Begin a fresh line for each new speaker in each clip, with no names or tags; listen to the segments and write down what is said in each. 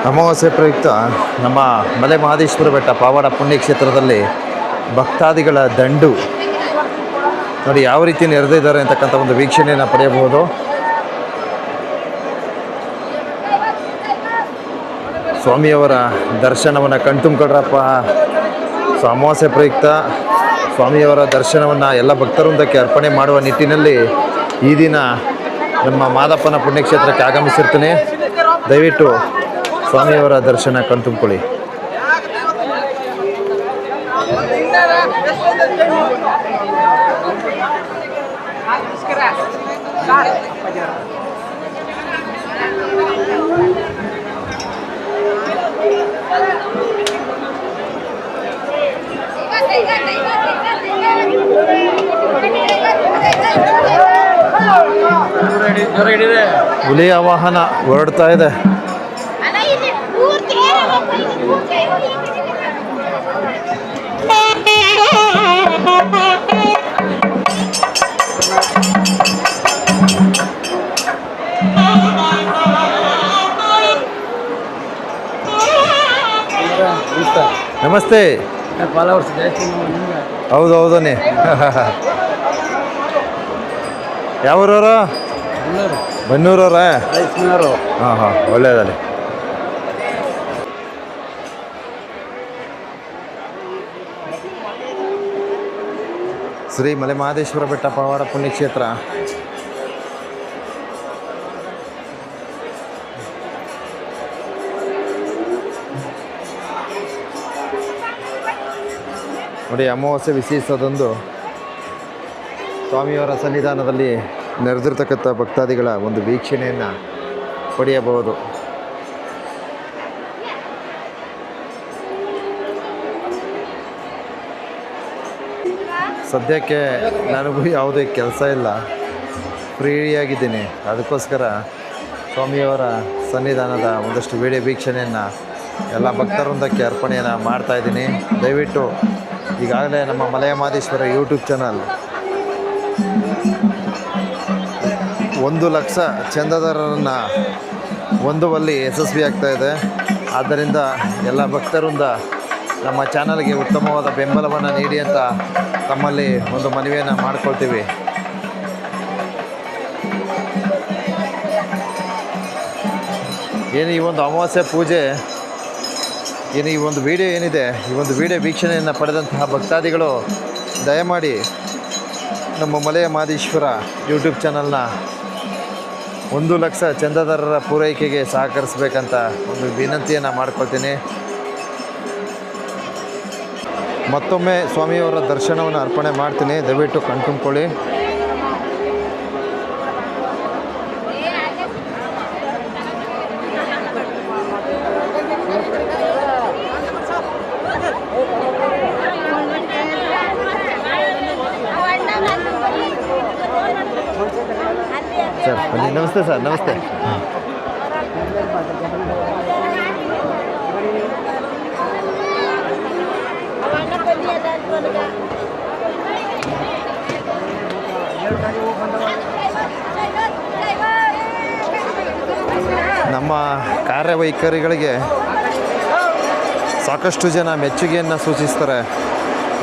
ಅಮಾವಾಸ್ಯೆ ಪ್ರಯುಕ್ತ ನಮ್ಮ ಮಲೆ ಮಹದೇಶ್ವರ ಬೆಟ್ಟ ಪಾವಡ ಪುಣ್ಯಕ್ಷೇತ್ರದಲ್ಲಿ ಭಕ್ತಾದಿಗಳ ದಂಡು ನೋಡಿ ಯಾವ ರೀತಿ ನೆರೆದಿದ್ದಾರೆ ಅಂತಕ್ಕಂಥ ಒಂದು ವೀಕ್ಷಣೆಯನ್ನು ಪಡೆಯಬಹುದು. ಸ್ವಾಮಿಯವರ ದರ್ಶನವನ್ನು ಕಣ್ತುಂಬಿಕೊಳ್ರಪ್ಪ. ಸೊ ಅಮಾವಾಸ್ಯೆ ಪ್ರಯುಕ್ತ ಸ್ವಾಮಿಯವರ ದರ್ಶನವನ್ನು ಎಲ್ಲ ಭಕ್ತವೃಂದಕ್ಕೆ ಅರ್ಪಣೆ ಮಾಡುವ ನಿಟ್ಟಿನಲ್ಲಿ ಈ ದಿನ ನಮ್ಮ ಮಾದಪ್ಪನ ಪುಣ್ಯಕ್ಷೇತ್ರಕ್ಕೆ ಆಗಮಿಸಿರ್ತೀನಿ. ದಯವಿಟ್ಟು ಸ್ವಾಮಿಯವರ ದರ್ಶನ ಕಣ್ತುಂಬಿಕೊಳ್ಳಿ. ಹುಲಿಯ ವಾಹನ ಹೊರಡ್ತಾ ಇದೆ. ನಮಸ್ತೆ. ಹೌದು ಹೌದನೇ. ಯಾವೂರವ್ರ? ಬನ್ನೂರವ್ರ? ಹಾಂ ಹಾಂ, ಒಳ್ಳೆಯದಲ್ಲಿ. ಶ್ರೀ ಮಲೆ ಮಹದೇಶ್ವರ ಬೆಟ್ಟ ಪಾವಡ ಪುಣ್ಯಕ್ಷೇತ್ರ. ನೋಡಿ, ಅಮಾವಾಸ್ಯೆ ವಿಶೇಷದಂದು ಸ್ವಾಮಿಯವರ ಸನ್ನಿಧಾನದಲ್ಲಿ ನೆರೆದಿರ್ತಕ್ಕಂಥ ಭಕ್ತಾದಿಗಳ ಒಂದು ವೀಕ್ಷಣೆಯನ್ನು ಪಡೆಯಬಹುದು. ಸದ್ಯಕ್ಕೆ ನನಗೂ ಯಾವುದೇ ಕೆಲಸ ಇಲ್ಲ, ಫ್ರೀಯಾಗಿದ್ದೀನಿ. ಅದಕ್ಕೋಸ್ಕರ ಸ್ವಾಮಿಯವರ ಸನ್ನಿಧಾನದ ಒಂದಷ್ಟು ವಿಡಿಯೋ ವೀಕ್ಷಣೆಯನ್ನು ಎಲ್ಲ ಭಕ್ತವೃಂದಕ್ಕೆ ಅರ್ಪಣೆಯನ್ನು ಮಾಡ್ತಾಯಿದ್ದೀನಿ. ದಯವಿಟ್ಟು ಈಗಾಗಲೇ ನಮ್ಮ ಮಲೆಯ ಮಹದೇಶ್ವರ ಯೂಟ್ಯೂಬ್ ಚಾನಲ್ 1 ಲಕ್ಷ ಚಂದಾದಾರರನ್ನು ಹೊಂದುವಲ್ಲಿ ಯಶಸ್ವಿ ಆಗ್ತಾಯಿದೆ. ಆದ್ದರಿಂದ ಎಲ್ಲ ಭಕ್ತರಿಂದ ನಮ್ಮ ಚಾನಲ್ಗೆ ಉತ್ತಮವಾದ ಬೆಂಬಲವನ್ನು ನೀಡಿ ಅಂತ ತಮ್ಮಲ್ಲಿ ಒಂದು ಮನವಿಯನ್ನು ಮಾಡ್ಕೊಳ್ತೀವಿ. ಏನು ಈ ಒಂದು ಅಮಾವಾಸ್ಯೆ ಪೂಜೆ ಏನು ಈ ಒಂದು ವಿಡಿಯೋ ಏನಿದೆ, ಈ ಒಂದು ವಿಡಿಯೋ ವೀಕ್ಷಣೆಯನ್ನು ಪಡೆದಂತಹ ಭಕ್ತಾದಿಗಳು ದಯಮಾಡಿ ನಮ್ಮ ಮಲೆಯ ಮಹದೇಶ್ವರ ಯೂಟ್ಯೂಬ್ ಚಾನಲ್ನ 1 ಲಕ್ಷ ಚಂದಾದಾರರ ಪೂರೈಕೆಗೆ ಸಹಕರಿಸಬೇಕಂತ ಒಂದು ವಿನಂತಿಯನ್ನು ಮಾಡ್ಕೊಳ್ತೀನಿ. ಮತ್ತೊಮ್ಮೆ ಸ್ವಾಮಿಯವರ ದರ್ಶನವನ್ನು ಅರ್ಪಣೆ ಮಾಡ್ತೀನಿ. ದಯವಿಟ್ಟು ಕಣ್ತುಂಬಿಕೊಳ್ಳಿ. ಸರ್ ಬನ್ನಿ. ನಮಸ್ತೆ ಸರ್. ನಮಸ್ತೆ. ನಮ್ಮ ಕಾರ್ಯವೈಖರಿಗಳಿಗೆ ಸಾಕಷ್ಟು ಜನ ಮೆಚ್ಚುಗೆಯನ್ನು ಸೂಚಿಸ್ತಾರೆ.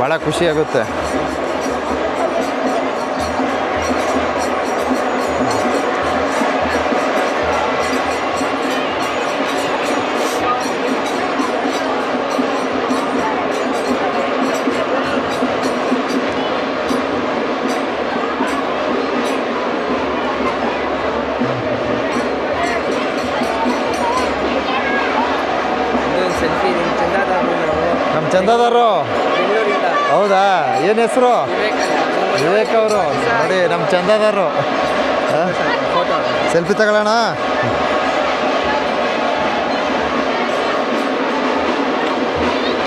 ಭಾಳ ಖುಷಿಯಾಗುತ್ತೆ. ನಮ್ಮ ಚಂದಾದಾರರು? ಹೌದಾ? ಏನು ಹೆಸರು? ವಿವೇಕ್ ಅವರು. ನೋಡಿ ನಮ್ಮ ಚಂದಾದಾರರು. ಸೆಲ್ಫಿ ತಗೊಳ್ಳೋಣ.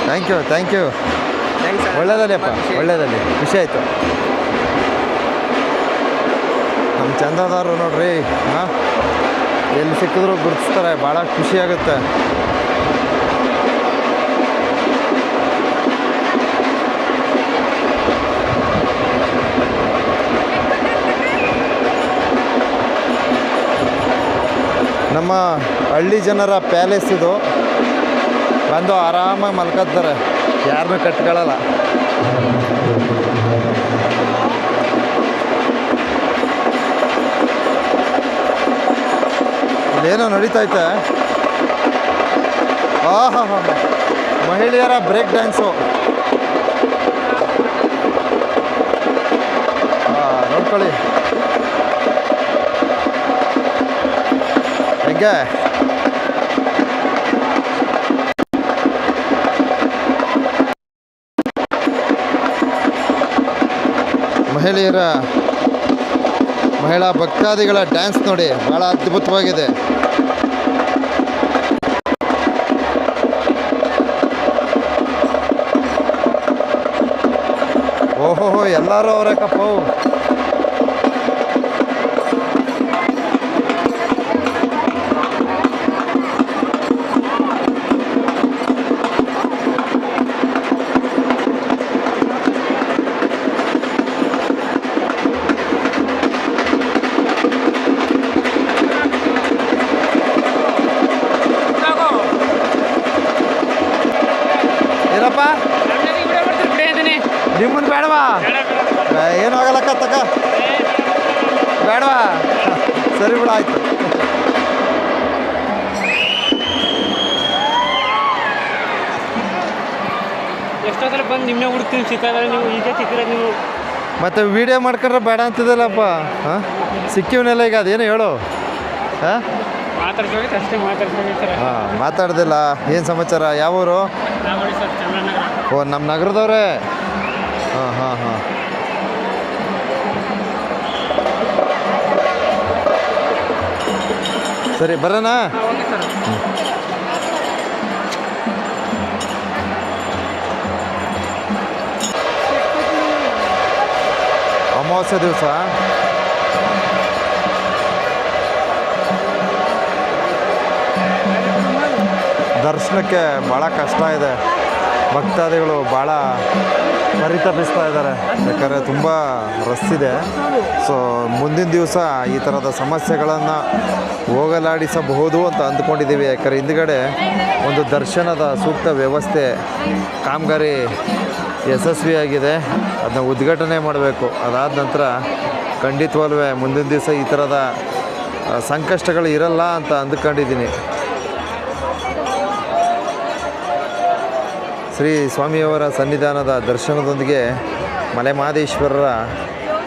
Thank you, thank you. ಒಳ್ಳೆಯದಲ್ಲಿ ಅಪ್ಪ, ಒಳ್ಳೆಯದಲ್ಲಿ. ಖುಷಿ ಆಯಿತು. ನಮ್ಮ ಚಂದಾದಾರರು ನೋಡ್ರಿ, ಹಾಂ, ಎಲ್ಲಿ ಸಿಕ್ಕಿದ್ರು ಗುರುತಿಸ್ತಾರೆ. ಭಾಳ ಖುಷಿಯಾಗುತ್ತೆ. ನಮ್ಮ ಹಳ್ಳಿ ಜನರ ಪ್ಯಾಲೇಸ್ ಇದು. ಬಂದು ಆರಾಮಾಗಿ ಮಲ್ಕೊತಾರೆ, ಯಾರನ್ನೂ ಕಟ್ಕೊಳ್ಳಲ್ಲ. ಇಲ್ಲೇನೋ ನಡೀತೈತೆ. ಆಹಾ ಹಾ, ಮಹಿಳೆಯರ ಬ್ರೇಕ್ ಡ್ಯಾನ್ಸು. ನೋಡ್ಕೊಳ್ಳಿ ಹೆಂಗೆ. ಮಹಿಳಾ ಭಕ್ತಾದಿಗಳ ಡ್ಯಾನ್ಸ್ ನೋಡಿ, ಭಾಳ ಅದ್ಭುತವಾಗಿದೆ. ಓಹೋ, ಎಲ್ಲರೂ ಅವರೇ ಕಪ್ಪು. ಏನಪ್ಪ ನಿಮ್ಮನ್ನು ಬೇಡವಾ? ಏನು ಆಗಲ್ಲಕ್ಕ ತಕ್ಕ ಬೇಡವಾ? ಸರಿ ಬಿಡ, ಆಯ್ತು.
ಎಷ್ಟೊತ್ತಲ್ಲಿ ಬಂದು ನಿಮ್ಮನೆ ಹುಡುಕ್ತೀನಿ, ಸಿಕ್ಕಾದ್ರೆ ನೀವು ಈಗ ಸಿಕ್ಕಿದ್ರೆ ನೀವು
ಮತ್ತೆ ವಿಡಿಯೋ ಮಾಡ್ಕೊಂಡ್ರೆ ಬೇಡ ಅಂತಿದ್ದಲ್ಲಪ್ಪ. ಹಾಂ, ಸಿಕ್ಕಿವನೆಲ್ಲ ಈಗ ಅದೇನು ಹೇಳು. ಹಾಂ,
ಮಾತಾಡ್ಸೋಗಿತ್ತು ಅಷ್ಟೇ, ಮಾತಾಡ್ಸೋಗಿರ್ತಾರೆ.
ಹಾಂ, ಮಾತಾಡ್ದಿಲ್ಲ. ಏನು ಸಮಾಚಾರ? ಯಾವೂರು? ಓ, ನಮ್ಮ ನಗರದವ್ರೆ. ಹಾಂ ಹಾಂ ಹಾಂ. ಸರಿ, ಬರೋಣ. ಅಮಾವಾಸ್ಯೆ ದಿವಸ ದರ್ಶನಕ್ಕೆ ಭಾಳ ಕಷ್ಟ ಇದೆ. ಭಕ್ತಾದಿಗಳು ಭಾಳ ಪರಿತಪಿಸ್ತಾ ಇದ್ದಾರೆ, ಯಾಕಂದರೆ ತುಂಬ ರಶ್ ಇದೆ. ಸೊ ಮುಂದಿನ ದಿವಸ ಈ ಥರದ ಸಮಸ್ಯೆಗಳನ್ನು ಹೋಗಲಾಡಿಸಬಹುದು ಅಂತ ಅಂದ್ಕೊಂಡಿದ್ದೀವಿ. ಯಾಕಂದರೆ ಹಿಂದುಗಡೆ ಒಂದು ದರ್ಶನದ ಸೂಕ್ತ ವ್ಯವಸ್ಥೆ ಕಾಮಗಾರಿ ಯಶಸ್ವಿಯಾಗಿದೆ. ಅದನ್ನ ಉದ್ಘಾಟನೆ ಮಾಡಬೇಕು. ಅದಾದ ನಂತರ ಖಂಡಿತವಾಗ್ಲೂ ಮುಂದಿನ ದಿವಸ ಈ ಥರದ ಸಂಕಷ್ಟಗಳು ಇರಲ್ಲ ಅಂತ ಅಂದ್ಕೊಂಡಿದ್ದೀನಿ. ಶ್ರೀ ಸ್ವಾಮಿಯವರ ಸನ್ನಿಧಾನದ ದರ್ಶನದೊಂದಿಗೆ ಮಲೆಮಹದೇಶ್ವರರ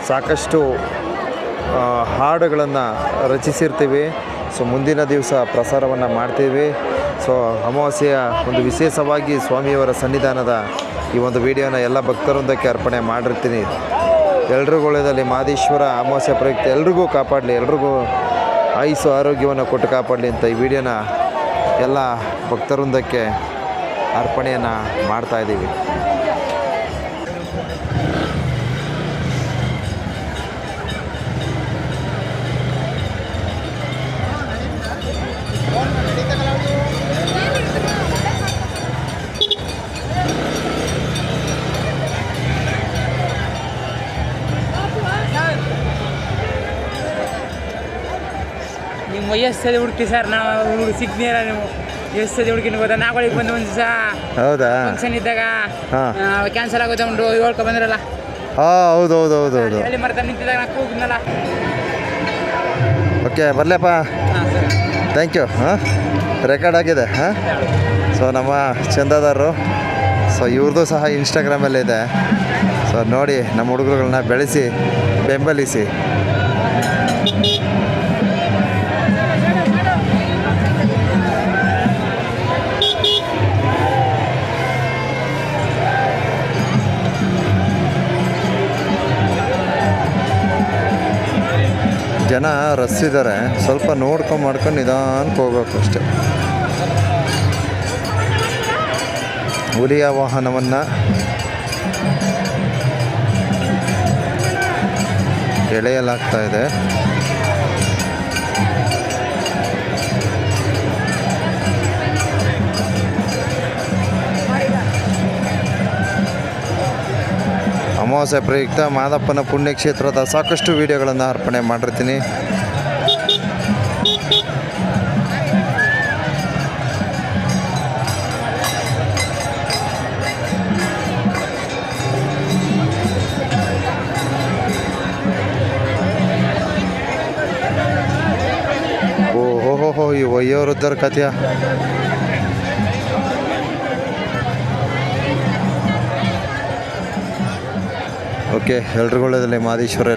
ಸಾಕಷ್ಟು ಹಾಡುಗಳನ್ನು ರಚಿಸಿರ್ತೀವಿ. ಸೊ ಮುಂದಿನ ದಿವಸ ಪ್ರಸಾರವನ್ನು ಮಾಡ್ತೀವಿ. ಸೊ ಅಮಾವಾಸ್ಯೆಯ ಒಂದು ವಿಶೇಷವಾಗಿ ಸ್ವಾಮಿಯವರ ಸನ್ನಿಧಾನದ ಈ ಒಂದು ವಿಡಿಯೋನ ಎಲ್ಲ ಭಕ್ತರೊಂದಕ್ಕೆ ಅರ್ಪಣೆ ಮಾಡಿರ್ತೀನಿ. ಎಲ್ರಿಗೂ ಒಳ್ಳೆಯದಲ್ಲಿ ಮಹದೇಶ್ವರ ಅಮಾವಾಸ್ಯೆ ಪ್ರಯುಕ್ತ ಎಲ್ರಿಗೂ ಕಾಪಾಡಲಿ, ಎಲ್ರಿಗೂ ಆಯುಸ್ಸು ಆರೋಗ್ಯವನ್ನು ಕೊಟ್ಟು ಕಾಪಾಡಲಿ ಅಂತ ಈ ವಿಡಿಯೋನ ಎಲ್ಲ ಭಕ್ತರೊಂದಕ್ಕೆ ಅರ್ಪಣೆಯನ್ನು ಮಾಡ್ತಾಯಿದ್ದೀವಿ.
ನಿಮ್ಮ ವಯಸ್ಸಲ್ಲಿ ಹುಡುಕಿ ಸರ್, ನಾವು ಸಿಗ್ನೀರ ನೀವು ಎಷ್ಟು ಹುಡುಕಿನ ಗೊತ್ತಾ? ನಾಗಳಿಗೆ ಬಂದು ಒಂದು ದಿವಸ
ಹೌದಾ
ಫಂಕ್ಷನ್ ಇದ್ದಾಗ ಕ್ಯಾನ್ಸಲ್ ಆಗುತ್ತೆ ಉಂಟು ಹೇಳ್ಕೊ ಬಂದಿರಲ್ಲ.
ಹಾಂ, ಹೌದು ಹೌದು ಹೌದು ಹೌದು.
ಅಲ್ಲಿ ಮರ್ತಾ ನಿಂತಿದ್ದಾಗ ನಾ ಕೂಗಿದ್ನಲ್ಲ.
ಓಕೆ, ಬರಲಪ್ಪ. Thank you. ಹಾಂ, ರೆಕಾರ್ಡ್ ಆಗಿದೆ. ಹಾಂ, ಸೊ ನಮ್ಮ ಚಂದಾದಾರರು, ಸೊ ಇವ್ರದ್ದು ಸಹ ಇನ್ಸ್ಟಾಗ್ರಾಮಲ್ಲಿದೆ. ಸೊ ನೋಡಿ, ನಮ್ಮ ಹುಡುಗರುಗಳನ್ನ ಬೆಳೆಸಿ ಬೆಂಬಲಿಸಿ. ಜನ ರಶ್ ಇದ್ದಾರೆ, ಸ್ವಲ್ಪ ಮಾಡ್ಕೊಂಡು ನಿಧಾನಕ್ಕೆ ಹೋಗ್ಬೇಕು ಅಷ್ಟೆ. ಹುಲಿಯ ವಾಹನವನ್ನು ಎಳೆಯಲಾಗ್ತಾ ಇದೆ. ಅಮಾವಾಸ್ಯೆ ಪ್ರಯುಕ್ತ ಮಾದಪ್ಪನ ಪುಣ್ಯಕ್ಷೇತ್ರದ ಸಾಕಷ್ಟು ವಿಡಿಯೋಗಳನ್ನು ಅರ್ಪಣೆ ಮಾಡಿರ್ತೀನಿ. ವಯೋವೃದ್ಧರ ಕಥೆಯ ಓಕೆ ಎಲ್ರಿಗೂ ಒಳ್ಳೆಯದಲ್ಲಿ ಮಾದೇಶ್ವರ